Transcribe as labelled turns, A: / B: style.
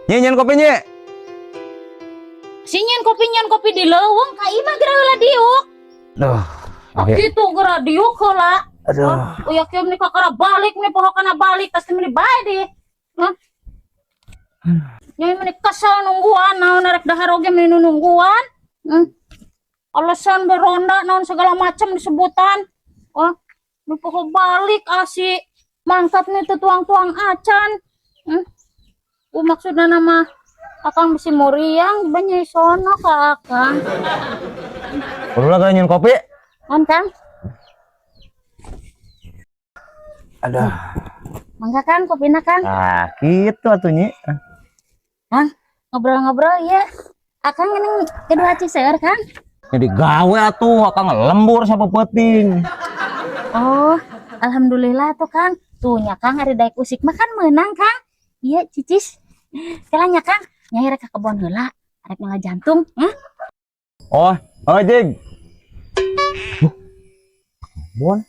A: Nyen kopi nye.
B: Sinyen kopi di leuweung ka imah geura heula diuk.
A: Duh.
B: Kitu geura diuk heula.
A: Aduh.
B: Uyak kieu meni kakara balik meni pohokana balik tas meni bae di. Hah? Nyai meni kesel nungguan naon rek dahar oge meni nungguan. Alasan beronda naon segala macam disebutan. Oh, nu poho balik asik mangkat nih tuang-tuang acan. Maksudna nama akang bisi muriang banyai sono ka akang.
A: Udah gak nyen kopi?
B: On Kang?
A: Aduh.
B: Mangga Kang kopina Kang.
A: Nah, gitu atuh Nyi.
B: Kang, ngobrol-ngobrol ya. Akang ini kedua Ciseur Kang.
A: Jadi gawe atuh, akang lembur siapa penting.
B: Oh, alhamdulillah tuh Kang. Tuh nya Kang hari daek usik makan menang Kang. Iya cicis. Kelanya Kang, nyai rek ka kebon heula, arek ngalah jantung,
A: Oh, Jing. Bon.